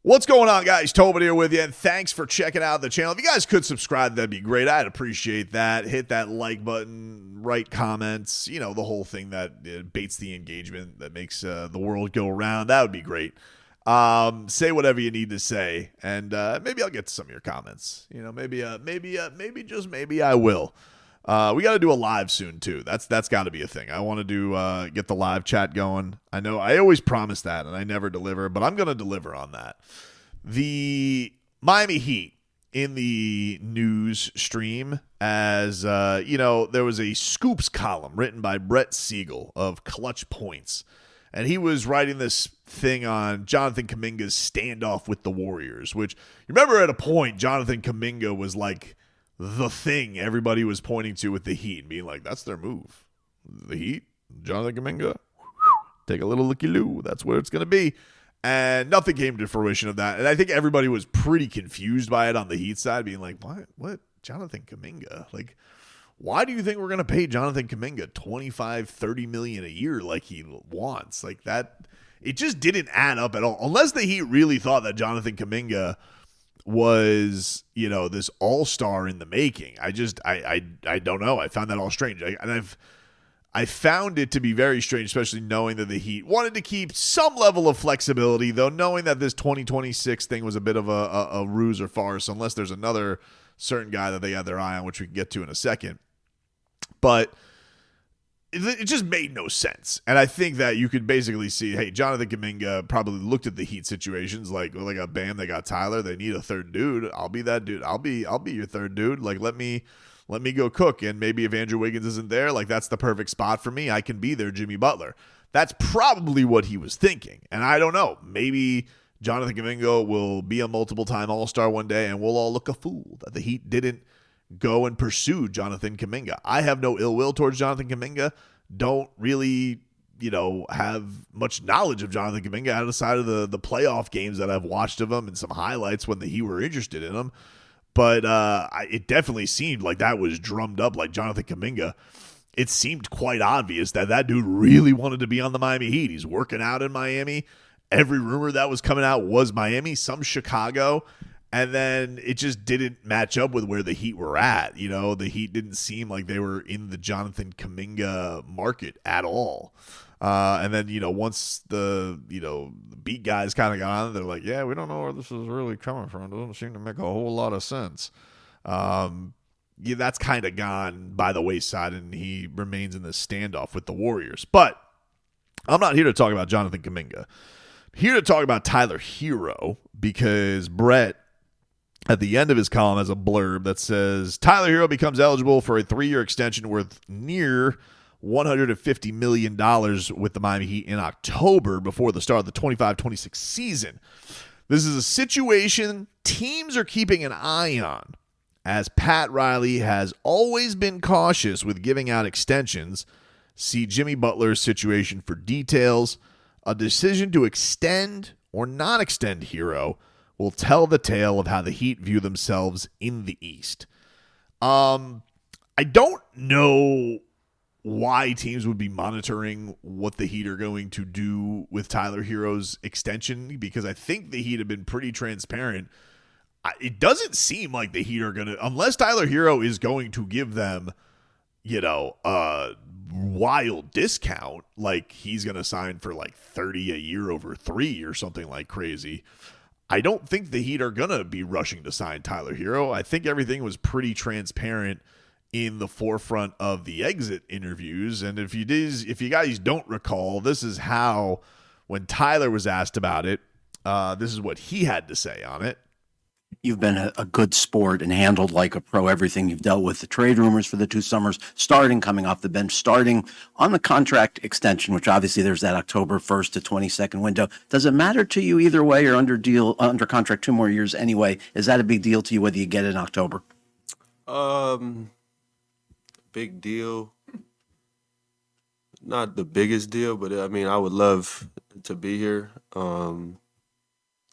What's going on, guys? Tobin here with you, and thanks for checking out the channel. If you guys could subscribe, that'd be great. I'd appreciate that. Hit that like button, write comments, the whole thing that baits the engagement, that makes the world go around. That would be great. Say whatever you need to say, and maybe I'll get to some of your comments. Maybe just maybe I will. We got to do a live soon too. That's got to be a thing. I want to do get the live chat going. I know I always promise that, and I never deliver, but I'm going to deliver on that. The Miami Heat in the news stream, as there was a scoops column written by Brett Siegel of Clutch Points, and he was writing this thing on Jonathan Kaminga's standoff with the Warriors. Which, you remember, at a point Jonathan Kaminga was like the thing everybody was pointing to with the Heat and being like, that's their move. The Heat, Jonathan Kaminga, take a little looky-loo. That's where it's going to be. And nothing came to fruition of that. And I think everybody was pretty confused by it on the Heat side, being like, what? Jonathan Kaminga? Like, why do you think we're going to pay Jonathan Kaminga $25-30 million a year like he wants? Like that, it just didn't add up at all. Unless the Heat really thought that Jonathan Kaminga was, this all-star in the making. I don't know. I found that all strange. I found it to be very strange, especially knowing that the Heat wanted to keep some level of flexibility, though knowing that this 2026 thing was a bit of a ruse or farce, unless there's another certain guy that they had their eye on, which we can get to in a second. But it just made no sense. And I think that you could basically see, hey, Jonathan Kaminga probably looked at the Heat situations like a bam, they got Tyler, they need a third dude. I'll be that dude. I'll be your third dude. Like, let me go cook. And maybe if Andrew Wiggins isn't there, like, that's the perfect spot for me. I can be their Jimmy Butler. That's probably what he was thinking. And I don't know. Maybe Jonathan Kaminga will be a multiple-time All-Star one day, and we'll all look a fool that the Heat didn't go and pursue Jonathan Kaminga. I have no ill will towards Jonathan Kaminga. Don't really, have much knowledge of Jonathan Kaminga outside of the playoff games that I've watched of him and some highlights when the Heat were interested in him. But it definitely seemed like that was drummed up like Jonathan Kaminga. It seemed quite obvious that dude really wanted to be on the Miami Heat. He's working out in Miami. Every rumor that was coming out was Miami, some Chicago. And then it just didn't match up with where the Heat were at. The Heat didn't seem like they were in the Jonathan Kaminga market at all. And then, once the beat guys kind of got on, they're like, yeah, we don't know where this is really coming from. It doesn't seem to make a whole lot of sense. That's kind of gone by the wayside, and he remains in this standoff with the Warriors. But I'm not here to talk about Jonathan Kaminga. I'm here to talk about Tyler Herro, because Brett, at the end of his column, has a blurb that says, Tyler Herro becomes eligible for a 3-year extension worth near $150 million with the Miami Heat in October before the start of the 25-26 season. This is a situation teams are keeping an eye on, as Pat Riley has always been cautious with giving out extensions. See Jimmy Butler's situation for details. A decision to extend or not extend Herro will tell the tale of how the Heat view themselves in the East. I don't know why teams would be monitoring what the Heat are going to do with Tyler Herro's extension, because I think the Heat have been pretty transparent. It doesn't seem like the Heat are going to, unless Tyler Herro is going to give them, a wild discount, like he's going to sign for like 30 a year over 3 or something like crazy. I don't think the Heat are going to be rushing to sign Tyler Herro. I think everything was pretty transparent in the forefront of the exit interviews. And if you guys don't recall, this is how, when Tyler was asked about it, this is what he had to say on it. You've been a good sport and handled like a pro everything. You've dealt with the trade rumors for the 2 summers, starting, coming off the bench, starting on the contract extension, which obviously there's that October 1st to 22nd window. Does it matter to you either way? You're under contract 2 more years anyway. Is that a big deal to you whether you get it in October? Big deal. Not the biggest deal, but I mean, I would love to be here.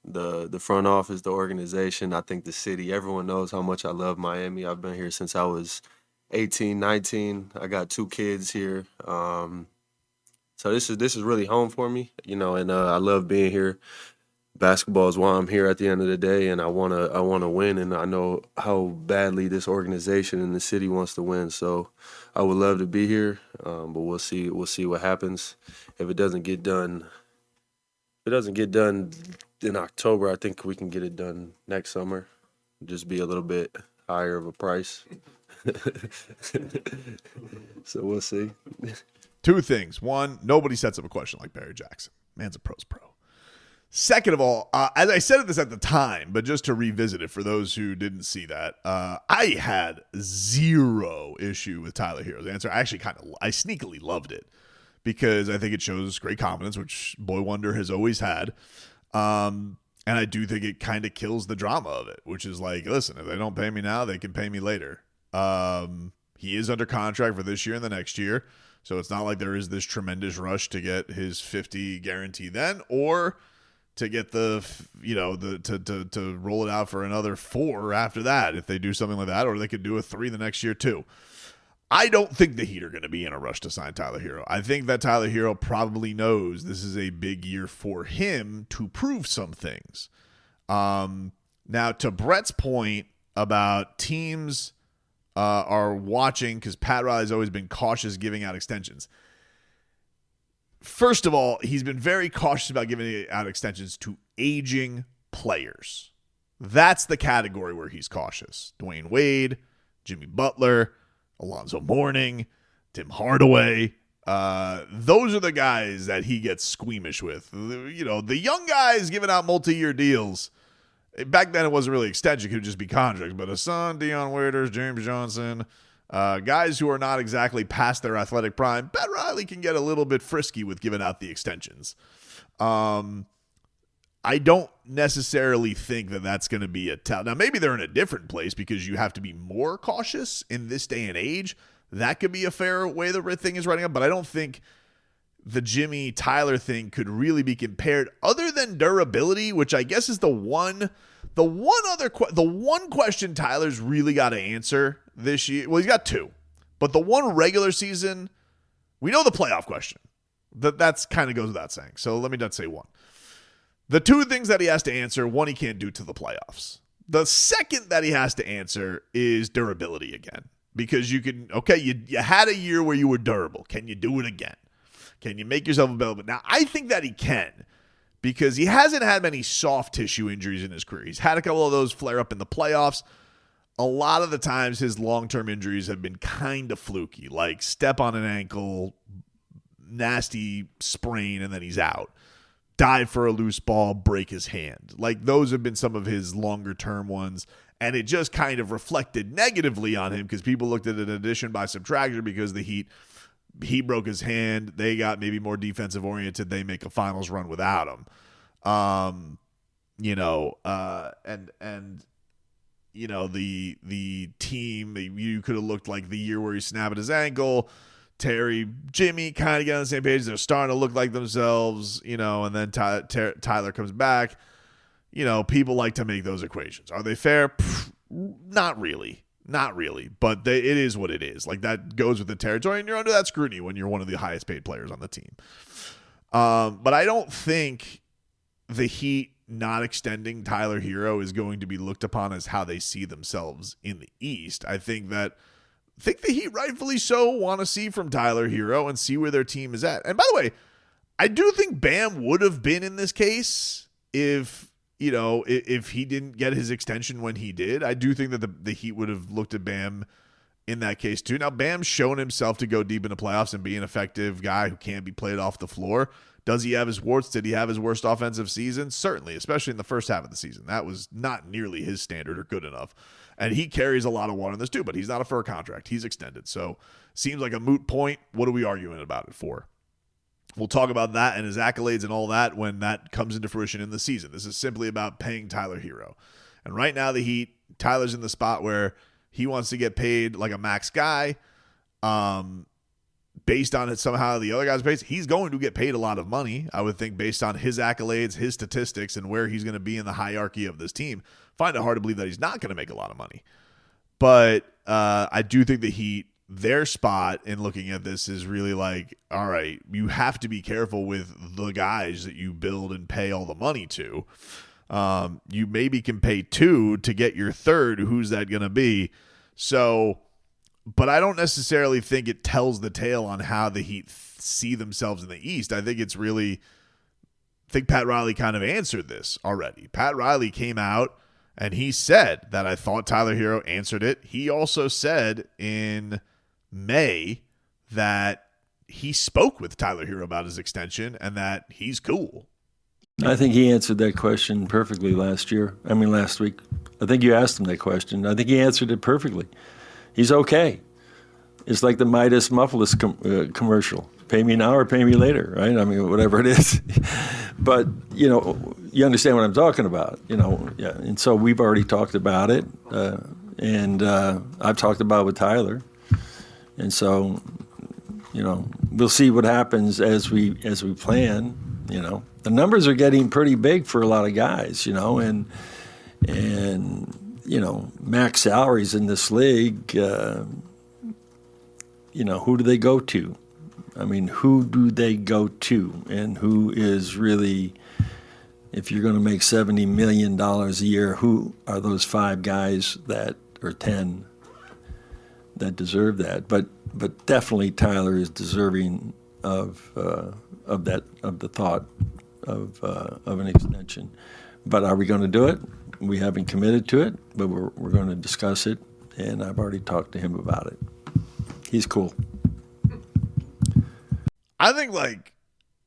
The front office, the organization, I think the city, everyone knows how much I love Miami. I've been here since I was 18, 19. I got 2 kids here. So this is really home for me, and I love being here. basketball is why I'm here at the end of the day, and I wanna win, and I know how badly this organization and the city wants to win. So I would love to be here, but we'll see what happens. If it doesn't get done, in October, I think we can get it done next summer. Just be a little bit higher of a price. So we'll see. Two things. One, nobody sets up a question like Barry Jackson. Man's a pro's pro. Second of all, as I said this at the time, but just to revisit it for those who didn't see that, I had zero issue with Tyler Herro's answer. I actually I sneakily loved it because I think it shows great confidence, which Boy Wonder has always had. And I do think it kind of kills the drama of it, which is like, listen, if they don't pay me now, they can pay me later. He is under contract for this year and the next year. So it's not like there is this tremendous rush to get his 50 guarantee then, or to get to roll it out for another 4 after that if they do something like that, or they could do a 3 the next year too. I don't think the Heat are going to be in a rush to sign Tyler Herro. I think that Tyler Herro probably knows this is a big year for him to prove some things. Now, to Brett's point about teams are watching, because Pat Riley's always been cautious giving out extensions. First of all, he's been very cautious about giving out extensions to aging players. That's the category where he's cautious. Dwayne Wade, Jimmy Butler, Alonzo Mourning, Tim Hardaway. Those are the guys that he gets squeamish with. The young guys giving out multi-year deals. Back then, it wasn't really extension. It could just be contracts. But Hassan, Dion Waiters, James Johnson, guys who are not exactly past their athletic prime, Pat Riley can get a little bit frisky with giving out the extensions. I don't necessarily think that that's going to be a tell. Now, maybe they're in a different place because you have to be more cautious in this day and age. That could be a fair way the thing is writing up, but I don't think the Jimmy Tyler thing could really be compared other than durability, which I guess is the one question Tyler's really got to answer this year. Well, he's got 2, but the one regular season, we know the playoff question. That's kind of goes without saying. So let me not say 1. The 2 things that he has to answer, 1, he can't do to the playoffs. The second that he has to answer is durability again, because you had a year where you were durable. Can you do it again? Can you make yourself available? Now, I think that he can, because he hasn't had many soft tissue injuries in his career. He's had a couple of those flare up in the playoffs. A lot of the times his long-term injuries have been kind of fluky, like step on an ankle, nasty sprain, and then he's out. Dive for a loose ball, break his hand. Like, those have been some of his longer-term ones, and it just kind of reflected negatively on him because people looked at an addition by subtraction because the Heat – he broke his hand. They got maybe more defensive oriented. They make a finals run without him. The team, you could have looked like the year where he snapped his ankle. Terry, Jimmy kind of get on the same page. They're starting to look like themselves, and then Tyler comes back. People like to make those equations. Are they fair? Not really. Not really, but it is what it is. Like, that goes with the territory, and you're under that scrutiny when you're one of the highest paid players on the team. But I don't think the Heat not extending Tyler Herro is going to be looked upon as how they see themselves in the East. I think the Heat rightfully so want to see from Tyler Herro and see where their team is at. And by the way, I do think Bam would have been in this case if he didn't get his extension when he did. I do think that the Heat would have looked at Bam in that case too. Now, Bam's shown himself to go deep into playoffs and be an effective guy who can't be played off the floor. Does he have his warts? Did he have his worst offensive season? Certainly, especially in the first half of the season. That was not nearly his standard or good enough. And he carries a lot of water in this too, but he's not a fur contract. He's extended. So, seems like a moot point. What are we arguing about it for? We'll talk about that and his accolades and all that when that comes into fruition in the season. This is simply about paying Tyler Herro. And right now, the Heat, Tyler's in the spot where he wants to get paid like a max guy. Based on it, somehow the other guy's pace, he's going to get paid a lot of money, I would think, based on his accolades, his statistics, and where he's going to be in the hierarchy of this team. Find it hard to believe that he's not going to make a lot of money. But I do think the Heat their spot in looking at this is really like, all right, you have to be careful with the guys that you build and pay all the money to. You maybe can pay 2 to get your third. Who's that going to be? So, but I don't necessarily think it tells the tale on how the Heat see themselves in the East. I think it's really, I think Pat Riley kind of answered this already. Pat Riley came out and he said that I thought Tyler Herro answered it. He also said in May that he spoke with Tyler Herro about his extension and that he's cool. I think he answered that question perfectly last week. I think you asked him that question. I think he answered it perfectly. He's okay. It's like the Midas Muffless commercial. Pay me now or pay me later, right? I mean, whatever it is. But, you understand what I'm talking about, Yeah. And so we've already talked about it, and I've talked about it with Tyler. And so, we'll see what happens as we plan, The numbers are getting pretty big for a lot of guys, and max salaries in this league, who do they go to? I mean, who do they go to? And who is really, if you're going to make $70 million a year, who are those 5 guys or 10 that deserve that? But definitely Tyler is deserving of the thought of an extension. But are we going to do it? We haven't committed to it, but we're going to discuss it, and I've already talked to him about it. He's cool. I think,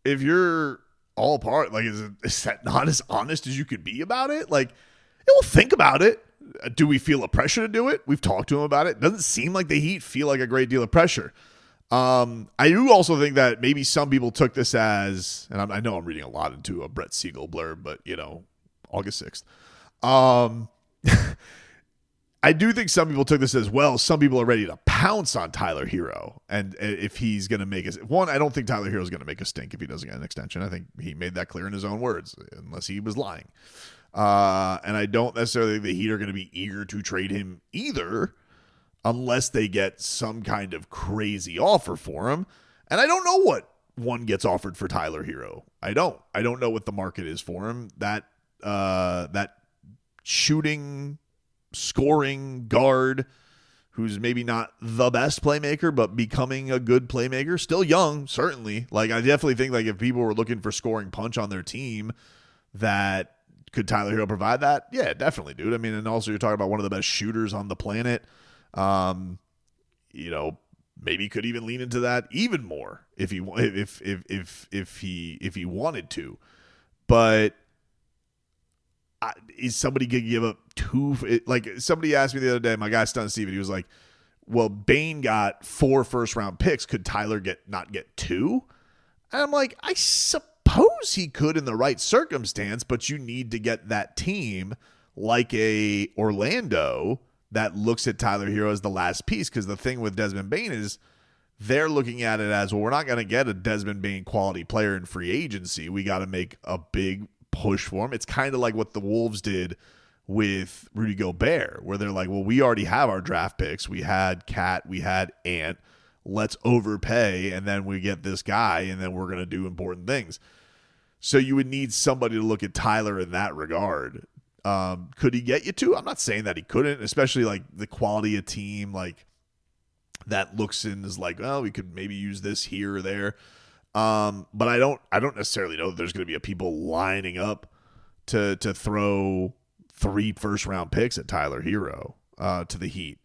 if you're all part, is that not as honest as you could be about it? We'll think about it. Do we feel a pressure to do it? We've talked to him about it. Doesn't seem like the Heat feel like a great deal of pressure. I do also think that maybe some people took this as, and I know I'm reading a lot into a Brett Siegel blurb, but, August 6th. I do think some people took this as, well, some people are ready to pounce on Tyler Herro. And if he's going to make I don't think Tyler Herro is going to make a stink if he doesn't get an extension. I think he made that clear in his own words, unless he was lying. And I don't necessarily think the Heat are going to be eager to trade him either, unless they get some kind of crazy offer for him. And I don't know what one gets offered for Tyler Herro. I don't know what the market is for him. That shooting, scoring guard who's maybe not the best playmaker, but becoming a good playmaker. Still young, certainly. I definitely think if people were looking for scoring punch on their team, that could Tyler Herro provide that? Yeah, definitely, dude. I mean, and also you're talking about one of the best shooters on the planet. Maybe could even lean into that even more if he wanted to. But is somebody going to give up 2? Somebody asked me the other day, my guy Stun Steven, he was like, well, Bane got 4 first-round picks. Could Tyler not get 2? And I'm like, I suppose he could in the right circumstance, but you need to get that team like a Orlando that looks at Tyler Herro as the last piece. Because the thing with Desmond Bane is they're looking at it as, well, we're not going to get a Desmond Bane quality player in free agency. We got to make a big push for him. It's kind of like what the Wolves did with Rudy Gobert, where they're like, well, we already have our draft picks. We had Cat, we had Ant. Let's overpay, and then we get this guy, and then we're going to do important things. So you would need somebody to look at Tyler in that regard. Could he get you 2? I'm not saying that he couldn't, especially the quality of team that looks in is well, we could maybe use this here or there. But I don't necessarily know that there's going to be people lining up to throw 3 first-round picks at Tyler Herro to the Heat.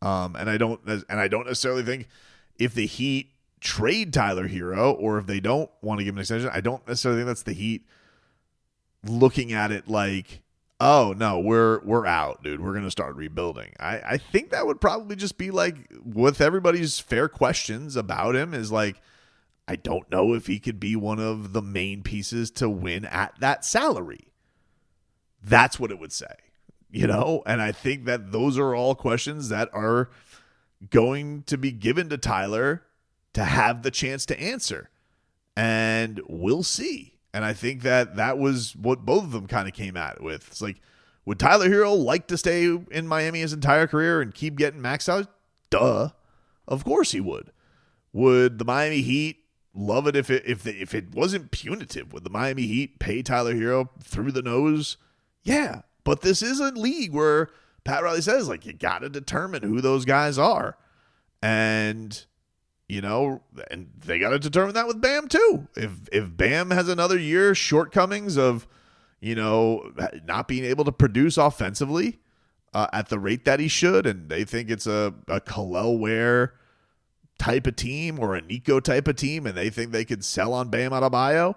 And I don't necessarily think if the Heat trade Tyler Herro, or if they don't want to give him an extension, I don't necessarily think that's the Heat looking at it like, oh no, we're out, dude. We're gonna start rebuilding. I think that would probably just be with everybody's fair questions about him is I don't know if he could be one of the main pieces to win at that salary. That's what it would say, And I think that those are all questions that are going to be given to Tyler to have the chance to answer. And we'll see. And I think that was what both of them kind of came at it with. It's would Tyler Herro like to stay in Miami his entire career and keep getting max out? Duh. Of course he would. Would the Miami Heat love it if it wasn't punitive? Would the Miami Heat pay Tyler Herro through the nose? Yeah, but this is a league where Pat Riley says, like, you got to determine who those guys are. And, and they got to determine that with Bam too. If Bam has another year shortcomings of, not being able to produce offensively at the rate that he should, and they think it's a Khalil Ware type of team or a Nico type of team, and they think they could sell on Bam Adebayo,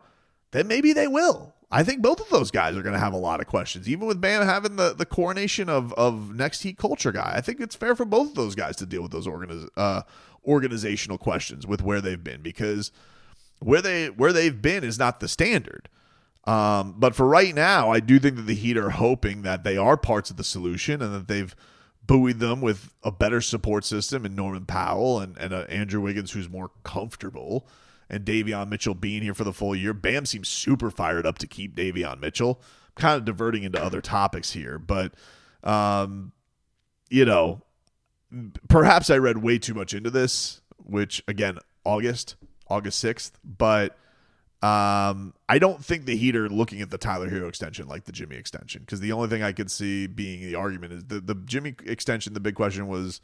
then maybe they will. I think both of those guys are going to have a lot of questions, even with Bam having the coronation of next Heat culture guy. I think it's fair for both of those guys to deal with those organizational questions with where they've been, because where they've been is not the standard. But for right now, I do think that the Heat are hoping that they are parts of the solution and that they've buoyed them with a better support system in Norman Powell and Andrew Wiggins, who's more comfortable, and Davion Mitchell being here for the full year. Bam seems super fired up to keep Davion Mitchell. I'm kind of diverting into other topics here, but, perhaps I read way too much into this, which, again, August 6th, but I don't think the Heat are looking at the Tyler Herro extension like the Jimmy extension, because the only thing I could see being the argument is the Jimmy extension. The big question was,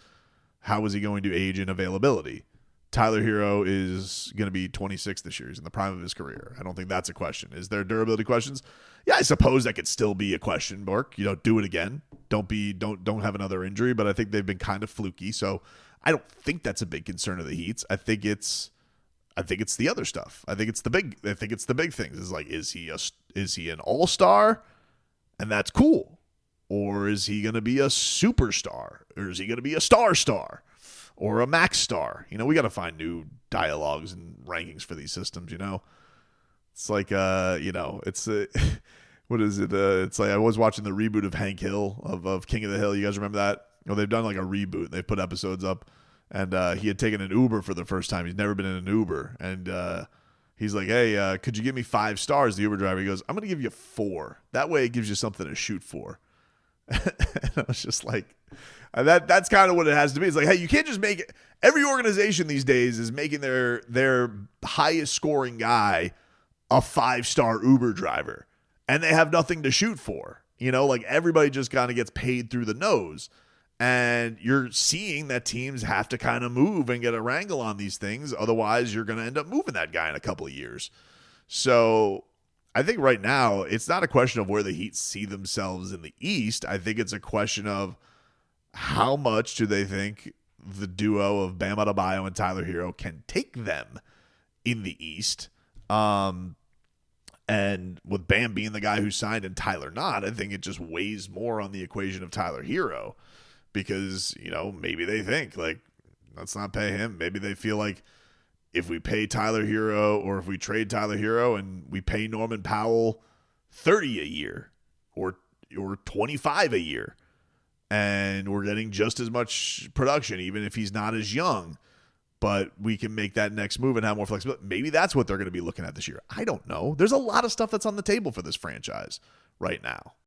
how is he going to age in availability? Tyler Herro is going to be 26 this year. He's in the prime of his career. I don't think that's a question. Is there durability questions? Yeah, I suppose that could still be a question mark. Do it again. Don't have another injury, but I think they've been kind of fluky. So I don't think that's a big concern of the Heat's. I think it's the other stuff. I think it's the big things. Is like, is he an all-star? And that's cool. Or is he going to be a superstar? Or is he going to be a star? Or a max star? We got to find new dialogues and rankings for these systems, It's like, it's what is it? It's like I was watching the reboot of Hank Hill of King of the Hill. You guys remember that? They've done like a reboot. They've put episodes up. And he had taken an Uber for the first time. He's never been in an Uber. And he's like, hey, could you give me 5 stars, the Uber driver? He goes, I'm going to give you 4. That way it gives you something to shoot for. And I was just like, that's kind of what it has to be. It's like, hey, you can't just make it. Every organization these days is making their highest scoring guy a 5-star Uber driver. And they have nothing to shoot for. Like everybody just kind of gets paid through the nose. And you're seeing that teams have to kind of move and get a wrangle on these things. Otherwise, you're going to end up moving that guy in a couple of years. So I think right now, it's not a question of where the Heat see themselves in the East. I think it's a question of how much do they think the duo of Bam Adebayo and Tyler Herro can take them in the East. And with Bam being the guy who signed and Tyler not, I think it just weighs more on the equation of Tyler Herro. Because, maybe they think, like, let's not pay him. Maybe they feel like if we pay Tyler Herro or if we trade Tyler Herro and we pay Norman Powell $30 a year or 25 a year, and we're getting just as much production, even if he's not as young, but we can make that next move and have more flexibility. Maybe that's what they're going to be looking at this year. I don't know. There's a lot of stuff that's on the table for this franchise right now.